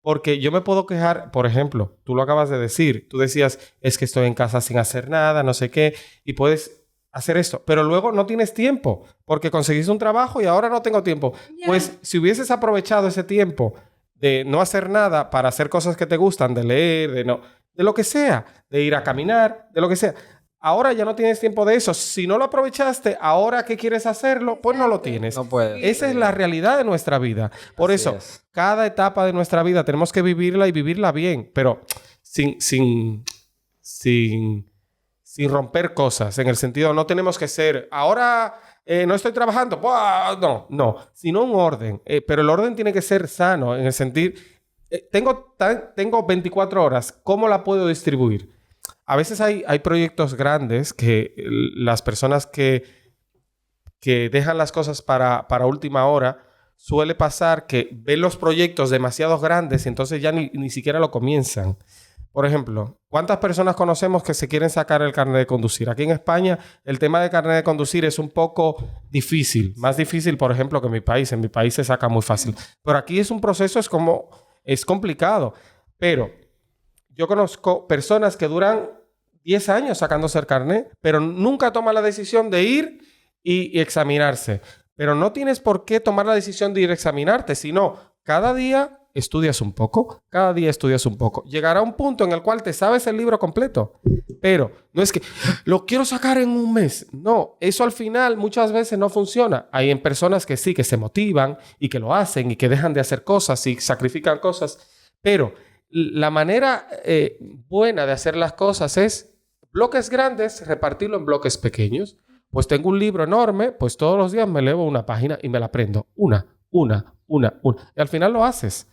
Porque yo me puedo quejar, por ejemplo, tú lo acabas de decir, tú decías, es que estoy en casa sin hacer nada, no sé qué, y puedes hacer esto, pero luego no tienes tiempo, porque conseguiste un trabajo y ahora no tengo tiempo. Yeah. Pues si hubieses aprovechado ese tiempo de no hacer nada para hacer cosas que te gustan, de leer, de lo que sea, de ir a caminar, de lo que sea. Ahora ya no tienes tiempo de eso. Si no lo aprovechaste, ahora que quieres hacerlo, pues no lo tienes. No puede. Esa es la realidad de nuestra vida. Por Así eso, es. cada etapa de nuestra vida tenemos que vivirla y vivirla bien, pero sin romper cosas. En el sentido, no tenemos que ser, ahora no estoy trabajando, ¡buah! No, sino un orden. Pero el orden tiene que ser sano, en el sentido, tengo 24 horas, ¿cómo la puedo distribuir? A veces hay proyectos grandes que las personas que dejan las cosas para última hora, suele pasar que ven los proyectos demasiado grandes y entonces ya ni siquiera lo comienzan. Por ejemplo, ¿cuántas personas conocemos que se quieren sacar el carnet de conducir? Aquí en España el tema de carnet de conducir es un poco difícil. Más difícil, por ejemplo, que en mi país. En mi país se saca muy fácil. Pero aquí es un proceso, es complicado. Pero yo conozco personas que duran 10 años sacándose el carnet, pero nunca toman la decisión de ir y examinarse. Pero no tienes por qué tomar la decisión de ir a examinarte, sino cada día estudias un poco, cada día estudias un poco. Llegará un punto en el cual te sabes el libro completo, pero no es que lo quiero sacar en un mes. No, eso al final muchas veces no funciona. Hay en personas que sí, que se motivan y que lo hacen y que dejan de hacer cosas y sacrifican cosas, pero la manera buena de hacer las cosas es bloques grandes, repartirlo en bloques pequeños. Pues tengo un libro enorme, pues todos los días me leo una página y me la aprendo. Una. Y al final lo haces.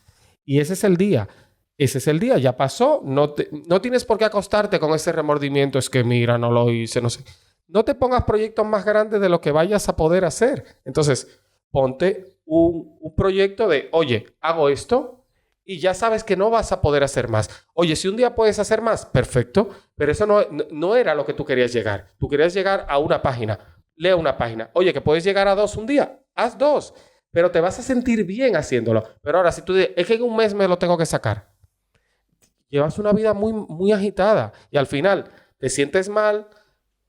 Y ese es el día. Ese es el día. Ya pasó. No tienes por qué acostarte con ese remordimiento. Es que mira, no lo hice, no sé. No te pongas proyectos más grandes de lo que vayas a poder hacer. Entonces, ponte un proyecto de, oye, hago esto y ya sabes que no vas a poder hacer más. Oye, si un día puedes hacer más, perfecto, pero eso no era lo que tú querías llegar. Tú querías llegar a una página. Lee una página. Oye, que puedes llegar a 2 un día. Haz 2. Pero te vas a sentir bien haciéndolo. Pero ahora, si tú dices, es que en un mes me lo tengo que sacar. Llevas una vida muy, muy agitada. Y al final te sientes mal,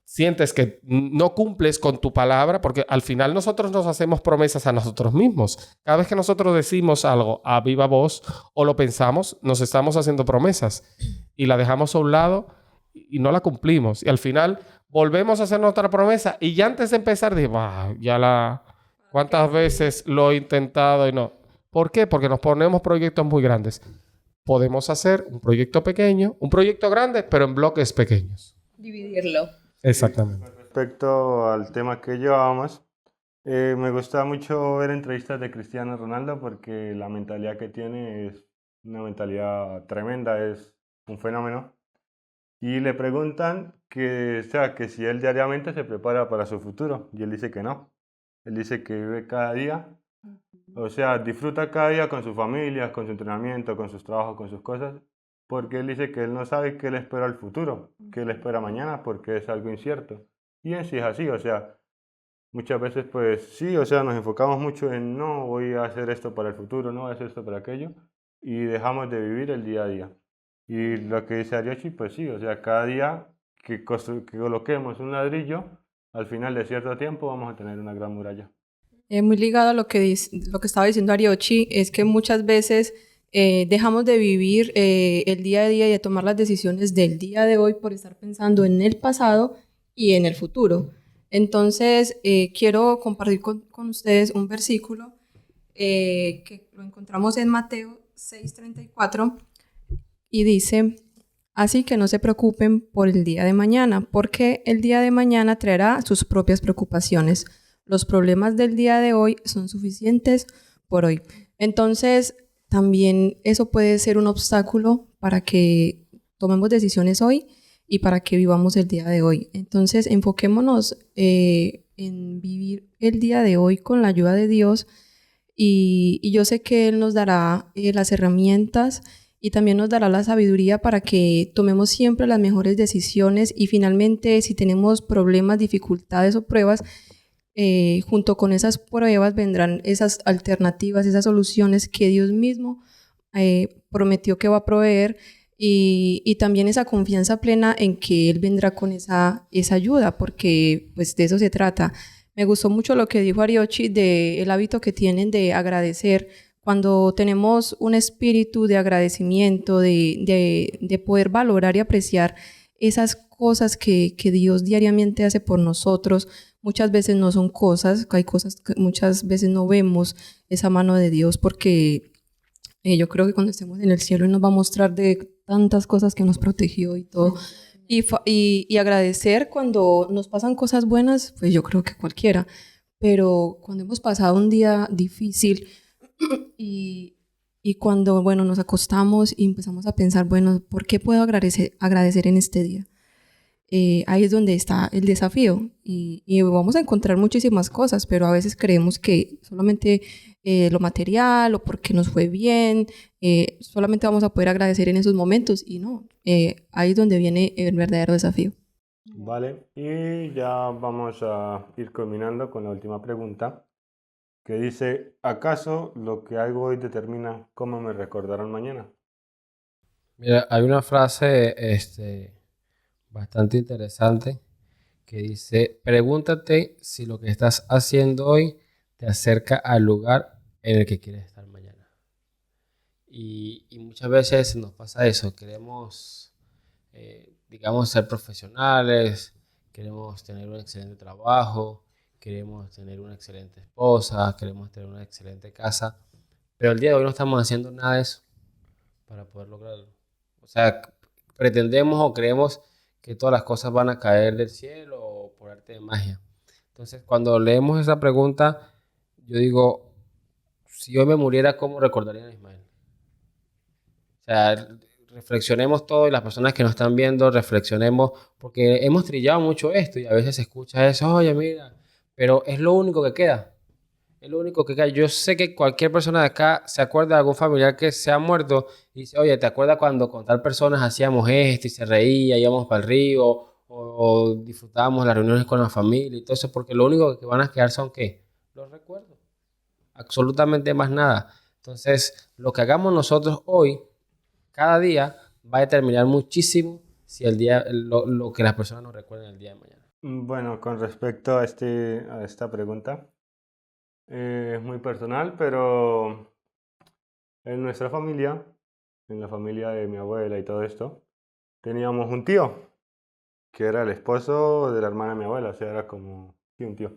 sientes que no cumples con tu palabra, porque al final nosotros nos hacemos promesas a nosotros mismos. Cada vez que nosotros decimos algo a viva voz o lo pensamos, nos estamos haciendo promesas y la dejamos a un lado y no la cumplimos. Y al final volvemos a hacer otra promesa y ya antes de empezar digo, ¿cuántas veces lo he intentado y no? ¿Por qué? Porque nos ponemos proyectos muy grandes. Podemos hacer un proyecto pequeño, un proyecto grande, pero en bloques pequeños. Dividirlo. Exactamente. Respecto al tema que llevábamos, me gusta mucho ver entrevistas de Cristiano Ronaldo porque la mentalidad que tiene es una mentalidad tremenda, es un fenómeno. Y le preguntan que si él diariamente se prepara para su futuro. Y él dice que no. Él dice que vive cada día. O sea, disfruta cada día con su familia, con su entrenamiento, con sus trabajos, con sus cosas. Porque él dice que él no sabe qué le espera el futuro, qué le espera mañana, porque es algo incierto. Y en sí es así, o sea, muchas veces pues sí, o sea, nos enfocamos mucho en no voy a hacer esto para el futuro, no voy a hacer esto para aquello, y dejamos de vivir el día a día. Y lo que dice Ariochi, pues sí, o sea, cada día que coloquemos un ladrillo, al final de cierto tiempo vamos a tener una gran muralla. Muy ligado a lo que estaba diciendo Ariochi, es que muchas veces dejamos de vivir el día a día y de tomar las decisiones del día de hoy por estar pensando en el pasado y en el futuro. Entonces, quiero compartir con ustedes un versículo que lo encontramos en Mateo 6:34 y dice, así que no se preocupen por el día de mañana, porque el día de mañana traerá sus propias preocupaciones. Los problemas del día de hoy son suficientes por hoy. Entonces, también eso puede ser un obstáculo para que tomemos decisiones hoy y para que vivamos el día de hoy. Entonces, enfoquémonos en vivir el día de hoy con la ayuda de Dios y yo sé que Él nos dará las herramientas y también nos dará la sabiduría para que tomemos siempre las mejores decisiones y finalmente, si tenemos problemas, dificultades o pruebas, junto con esas pruebas vendrán esas alternativas, esas soluciones que Dios mismo prometió que va a proveer y también esa confianza plena en que Él vendrá con esa ayuda, porque pues de eso se trata. Me gustó mucho lo que dijo Ariochi del hábito que tienen de agradecer. Cuando tenemos un espíritu de agradecimiento, de poder valorar y apreciar esas cosas que Dios diariamente hace por nosotros, muchas veces no son cosas, hay cosas que muchas veces no vemos esa mano de Dios porque yo creo que cuando estemos en el cielo Él nos va a mostrar de tantas cosas que nos protegió y todo. Y agradecer cuando nos pasan cosas buenas, pues yo creo que cualquiera. Pero cuando hemos pasado un día difícil y cuando, bueno, nos acostamos y empezamos a pensar, bueno, ¿por qué puedo agradecer en este día? Ahí es donde está el desafío y vamos a encontrar muchísimas cosas, pero a veces creemos que solamente lo material o porque nos fue bien, solamente vamos a poder agradecer en esos momentos y no, ahí es donde viene el verdadero desafío. Vale, y ya vamos a ir culminando con la última pregunta, que dice, ¿acaso lo que hago hoy determina cómo me recordarán mañana? Mira, hay una frase bastante interesante que dice, pregúntate si lo que estás haciendo hoy te acerca al lugar en el que quieres estar mañana. Y muchas veces nos pasa eso, queremos, digamos, ser profesionales, queremos tener un excelente trabajo, queremos tener una excelente esposa, queremos tener una excelente casa, pero el día de hoy no estamos haciendo nada de eso para poder lograrlo. O sea, pretendemos o creemos que todas las cosas van a caer del cielo o por arte de magia. Entonces, cuando leemos esa pregunta, yo digo, si hoy me muriera, ¿cómo recordarían a Ismael? O sea, reflexionemos todo y las personas que nos están viendo, reflexionemos, porque hemos trillado mucho esto y a veces se escucha eso, oye, mira, pero es lo único que queda. Es lo único que queda. Yo sé que cualquier persona de acá se acuerda de algún familiar que se ha muerto y dice, oye, ¿te acuerdas cuando con tal personas hacíamos esto y se reía, íbamos para el río o disfrutábamos las reuniones con la familia y todo eso? Porque lo único que van a quedar son, ¿qué? Los recuerdos. Absolutamente más nada. Entonces, lo que hagamos nosotros hoy, cada día, va a determinar muchísimo si lo que las personas nos recuerden el día de mañana. Bueno, con respecto a esta pregunta, es muy personal, pero en nuestra familia, en la familia de mi abuela y todo esto, teníamos un tío, que era el esposo de la hermana de mi abuela, o sea, era como sí, un tío.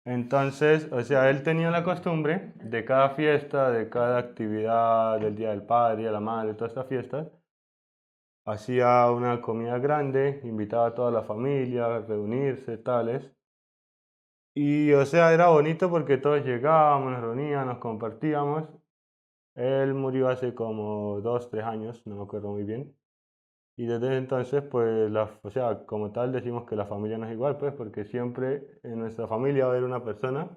Entonces, o sea, él tenía la costumbre de cada fiesta, de cada actividad del Día del Padre, de la Madre, todas estas fiestas, hacía una comida grande, invitaba a toda la familia a reunirse, tales. Y, o sea, era bonito porque todos llegábamos, nos reuníamos, nos compartíamos. Él murió hace como 2, 3 años, no me acuerdo muy bien. Y desde entonces, pues, o sea, como tal decimos que la familia no es igual, pues, porque siempre en nuestra familia va a haber una persona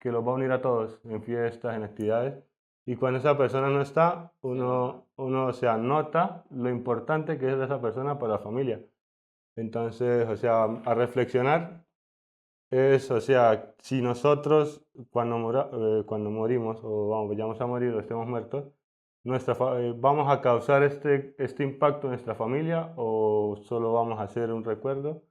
que los va a unir a todos en fiestas, en actividades. Y cuando esa persona no está, uno, o sea, nota lo importante que es esa persona para la familia. Entonces, o sea, a reflexionar es, o sea, si nosotros cuando morimos o vayamos a morir o estemos muertos, ¿vamos a causar este impacto en nuestra familia o solo vamos a hacer un recuerdo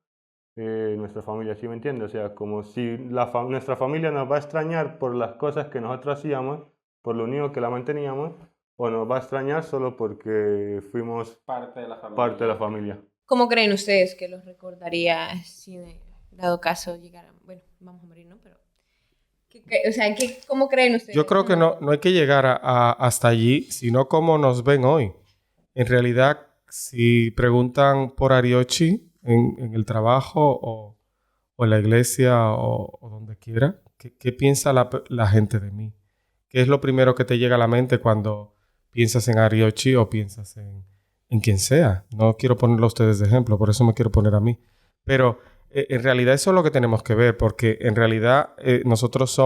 en nuestra familia? ¿Sí me entiende? O sea, como si nuestra familia nos va a extrañar por las cosas que nosotros hacíamos, por lo único que la manteníamos, o nos va a extrañar solo porque fuimos Parte de la familia. parte de la familia. ¿Cómo creen ustedes que los recordaría si dado caso llegaran? Bueno, vamos a morir, ¿no? Pero, o sea, ¿cómo creen ustedes? Yo creo que no hay que llegar hasta allí, sino cómo nos ven hoy. En realidad, si preguntan por Ariochi en el trabajo o en la iglesia o donde quiera, ¿qué piensa la gente de mí? ¿Qué es lo primero que te llega a la mente cuando piensas en Ariochi o piensas en quien sea? No quiero ponerlo a ustedes de ejemplo, por eso me quiero poner a mí. Pero en realidad eso es lo que tenemos que ver, porque en realidad nosotros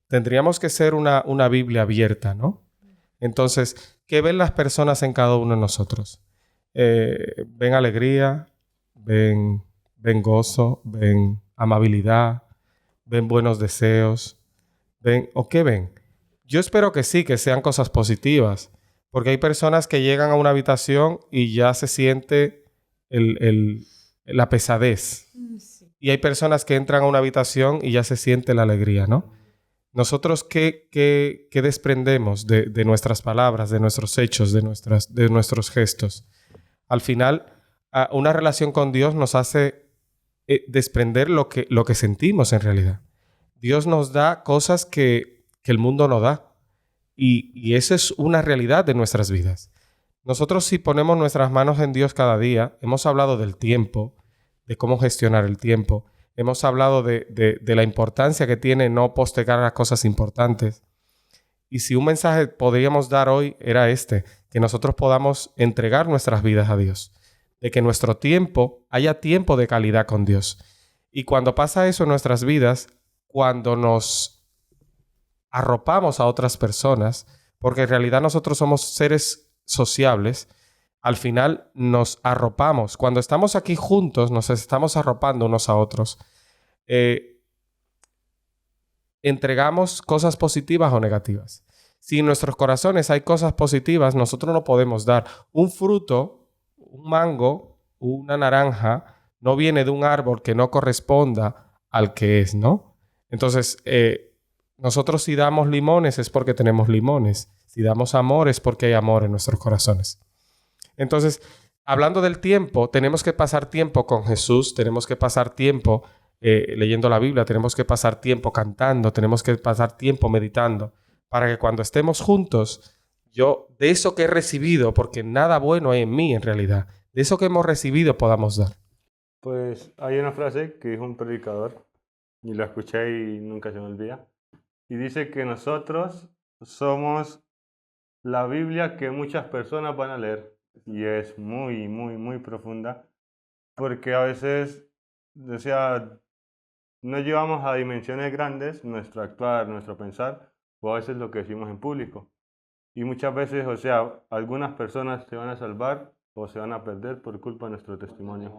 tendríamos que ser una Biblia abierta, ¿no? Entonces, ¿qué ven las personas en cada uno de nosotros? Ven alegría, ven gozo, ven amabilidad, ven buenos deseos, ¿o qué ven? Yo espero que sí, que sean cosas positivas. Porque hay personas que llegan a una habitación y ya se siente la pesadez. Sí. Y hay personas que entran a una habitación y ya se siente la alegría, ¿no? Nosotros, ¿qué desprendemos de nuestras palabras, de nuestros hechos, de nuestros gestos? Al final, una relación con Dios nos hace desprender lo que sentimos en realidad. Dios nos da cosas que el mundo no da. Y esa es una realidad de nuestras vidas. Nosotros, si ponemos nuestras manos en Dios cada día, hemos hablado del tiempo, de cómo gestionar el tiempo. Hemos hablado de la importancia que tiene no postergar las cosas importantes. Y si un mensaje podríamos dar hoy era que nosotros podamos entregar nuestras vidas a Dios. De que nuestro tiempo, haya tiempo de calidad con Dios. Y cuando pasa eso en nuestras vidas, cuando nos arropamos a otras personas, porque en realidad nosotros somos seres sociables, al final nos arropamos. Cuando estamos aquí juntos, nos estamos arropando unos a otros. Entregamos cosas positivas o negativas. Si en nuestros corazones hay cosas positivas, nosotros no podemos dar. Un fruto, un mango, una naranja, no viene de un árbol que no corresponda al que es, ¿no? Entonces, nosotros si damos limones es porque tenemos limones. Si damos amor es porque hay amor en nuestros corazones. Entonces, hablando del tiempo, tenemos que pasar tiempo con Jesús, tenemos que pasar tiempo leyendo la Biblia, tenemos que pasar tiempo cantando, tenemos que pasar tiempo meditando, para que cuando estemos juntos, yo de eso que he recibido, porque nada bueno hay en mí en realidad, de eso que hemos recibido podamos dar. Pues hay una frase que dijo un predicador, y la escuché y nunca se me olvida, y dice que nosotros somos la Biblia que muchas personas van a leer. Y es muy, muy, muy profunda, porque a veces, o sea, no llevamos a dimensiones grandes nuestro actuar, nuestro pensar, o a veces lo que decimos en público. Y muchas veces, o sea, algunas personas se van a salvar o se van a perder por culpa de nuestro testimonio.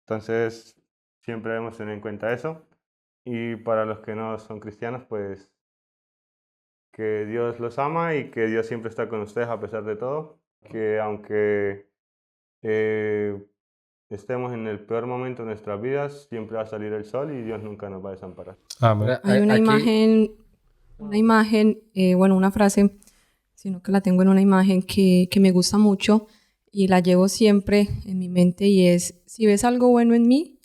Entonces, siempre debemos tener en cuenta eso. Y para los que no son cristianos, pues que Dios los ama y que Dios siempre está con ustedes a pesar de todo. Que aunque estemos en el peor momento de nuestras vidas, siempre va a salir el sol y Dios nunca nos va a desamparar. Amén. Hay una imagen, bueno, una frase, sino que la tengo en una imagen que me gusta mucho y la llevo siempre en mi mente y es, si ves algo bueno en mí,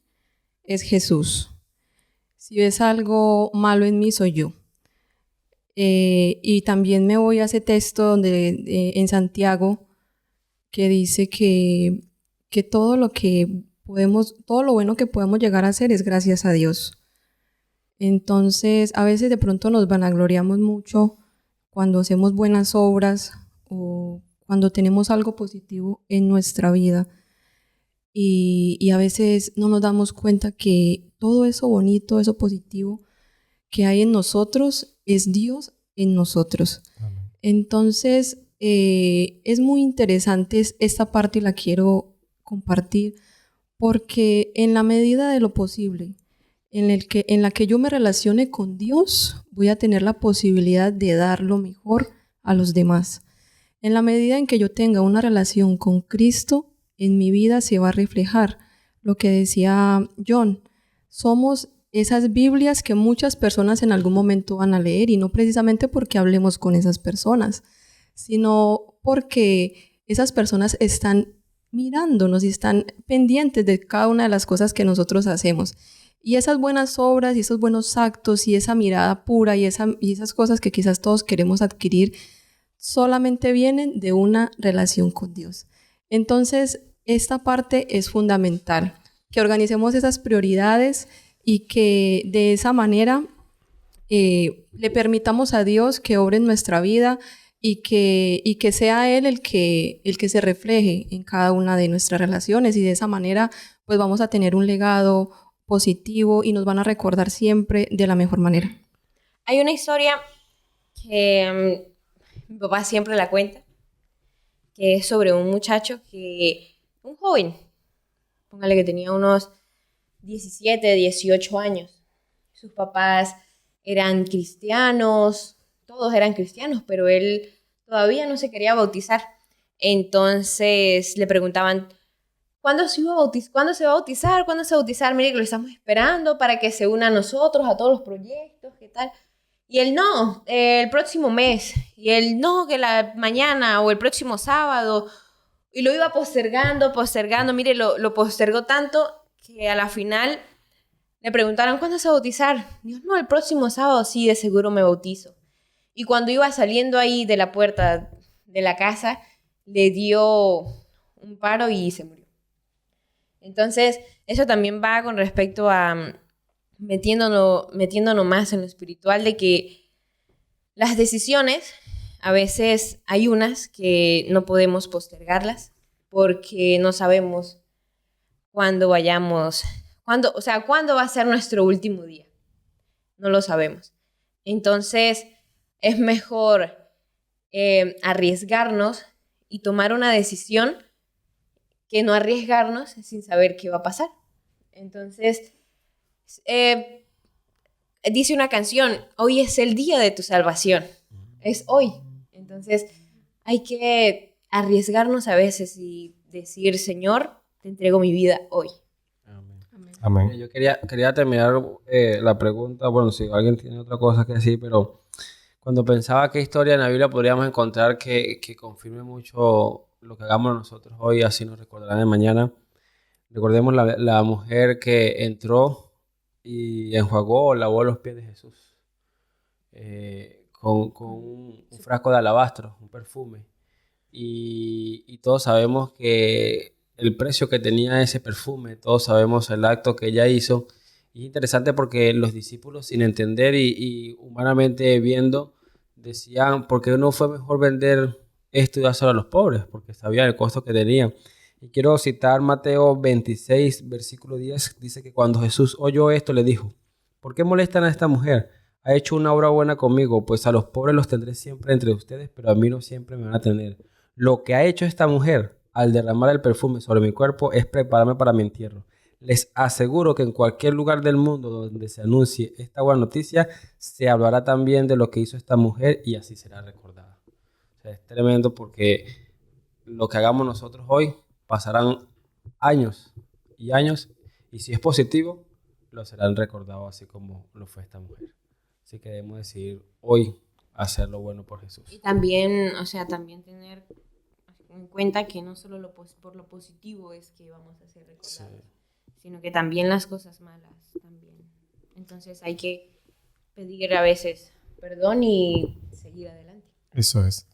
es Jesús. Si ves algo malo en mí, soy yo. Y también me voy a ese texto donde en Santiago que dice que todo lo bueno que podemos llegar a hacer es gracias a Dios. Entonces, a veces de pronto nos vanagloriamos mucho cuando hacemos buenas obras o cuando tenemos algo positivo en nuestra vida. Y a veces no nos damos cuenta que todo eso bonito, eso positivo que hay en nosotros es Dios en nosotros. Amén. Entonces, es muy interesante esta parte y la quiero compartir porque en la medida de lo posible en la que yo me relacione con Dios, voy a tener la posibilidad de dar lo mejor a los demás. En la medida en que yo tenga una relación con Cristo, en mi vida se va a reflejar lo que decía John. Somos esas Biblias que muchas personas en algún momento van a leer y no precisamente porque hablemos con esas personas, sino porque esas personas están mirándonos y están pendientes de cada una de las cosas que nosotros hacemos. Y esas buenas obras y esos buenos actos y esa mirada pura y esas cosas que quizás todos queremos adquirir solamente vienen de una relación con Dios. Entonces, esta parte es fundamental, que organicemos esas prioridades y que de esa manera le permitamos a Dios que obre en nuestra vida y que sea Él el que se refleje en cada una de nuestras relaciones y de esa manera pues vamos a tener un legado positivo y nos van a recordar siempre de la mejor manera. Hay una historia que mi papá siempre la cuenta, que es sobre un muchacho un joven, póngale que tenía unos 17, 18 años. Sus papás eran cristianos, todos eran cristianos, pero él todavía no se quería bautizar. Entonces le preguntaban, ¿cuándo se va a bautizar? ¿Cuándo se va a bautizar? ¿Cuándo se va a bautizar? Mire que lo estamos esperando para que se una a nosotros, a todos los proyectos, ¿qué tal? Y él no, el próximo mes. Y él no, que la mañana o el próximo sábado. Y lo iba postergando. Mire, lo postergó tanto que a la final le preguntaron, ¿cuándo se va a bautizar? Dijo, no, el próximo sábado sí, de seguro me bautizo. Y cuando iba saliendo ahí de la puerta de la casa, le dio un paro y se murió. Entonces, eso también va con respecto a metiéndonos más en lo espiritual, de que las decisiones, a veces hay unas que no podemos postergarlas porque no sabemos cuándo va a ser nuestro último día. No lo sabemos. Entonces, es mejor arriesgarnos y tomar una decisión que no arriesgarnos sin saber qué va a pasar. Entonces, dice una canción, hoy es el día de tu salvación. Es hoy. Entonces, hay que arriesgarnos a veces y decir, Señor, te entrego mi vida hoy. Amén. Yo quería terminar la pregunta, bueno, si alguien tiene otra cosa que decir, pero cuando pensaba qué historia en la Biblia podríamos encontrar que confirme mucho lo que hagamos nosotros hoy, así nos recordarán de mañana. Recordemos la mujer que entró y enjuagó o lavó los pies de Jesús con un frasco de alabastro, un perfume. Y todos sabemos que el precio que tenía ese perfume, todos sabemos el acto que ella hizo. Y es interesante porque los discípulos, sin entender y humanamente viendo, decían, ¿por qué no fue mejor vender esto y dárselo a los pobres? Porque sabían el costo que tenía. Y quiero citar Mateo 26, versículo 10. Dice que cuando Jesús oyó esto, le dijo, ¿por qué molestan a esta mujer? Ha hecho una obra buena conmigo, pues a los pobres los tendré siempre entre ustedes, pero a mí no siempre me van a tener. Lo que ha hecho esta mujer al derramar el perfume sobre mi cuerpo es prepararme para mi entierro. Les aseguro que en cualquier lugar del mundo donde se anuncie esta buena noticia, se hablará también de lo que hizo esta mujer y así será recordada. O sea, es tremendo porque lo que hagamos nosotros hoy pasarán años y años y si es positivo, lo serán recordados así como lo fue esta mujer. Así que debemos decidir hoy hacer lo bueno por Jesús. Y también, también tener en cuenta que no solo por lo positivo es que vamos a ser recordados, sino que también las cosas malas también. Entonces hay que pedir a veces perdón y seguir adelante. Eso es.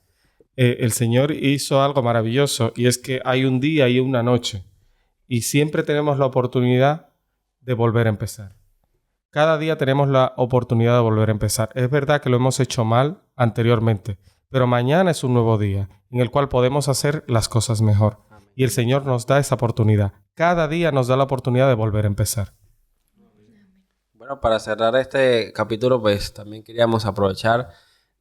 El Señor hizo algo maravilloso y es que hay un día y una noche y siempre tenemos la oportunidad de volver a empezar. Cada día tenemos la oportunidad de volver a empezar. Es verdad que lo hemos hecho mal anteriormente, pero mañana es un nuevo día en el cual podemos hacer las cosas mejor. Y el Señor nos da esa oportunidad. Cada día nos da la oportunidad de volver a empezar. Bueno, para cerrar este capítulo, pues también queríamos aprovechar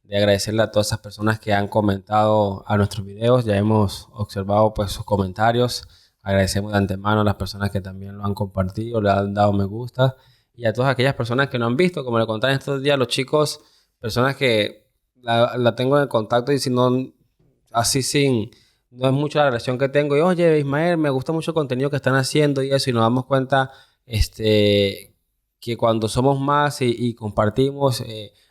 de agradecerle a todas esas personas que han comentado a nuestros videos. Ya hemos observado pues sus comentarios. Agradecemos de antemano a las personas que también lo han compartido, le han dado me gusta. Y a todas aquellas personas que no han visto, como le contaron estos días los chicos, personas que la tengo en contacto y si no, así sin, no es mucho la relación que tengo. Y oye, Ismael, me gusta mucho el contenido que están haciendo y eso, y nos damos cuenta que cuando somos más y compartimos,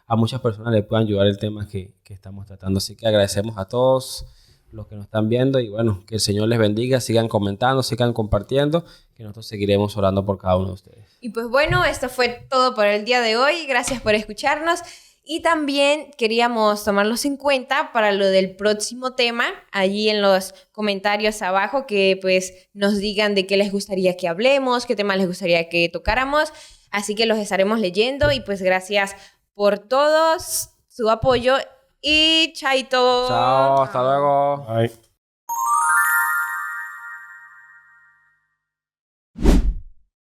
a muchas personas les puede ayudar el tema que estamos tratando. Así que agradecemos a todos los que nos están viendo y bueno, que el Señor les bendiga, sigan comentando, sigan compartiendo, que nosotros seguiremos orando por cada uno de ustedes. Y pues bueno, esto fue todo por el día de hoy. Gracias por escucharnos. Y también queríamos tomarlos en cuenta para lo del próximo tema, allí en los comentarios abajo, que pues nos digan de qué les gustaría que hablemos, qué temas les gustaría que tocáramos. Así que los estaremos leyendo y pues gracias por todos su apoyo y chaito. Chao, hasta luego. Bye.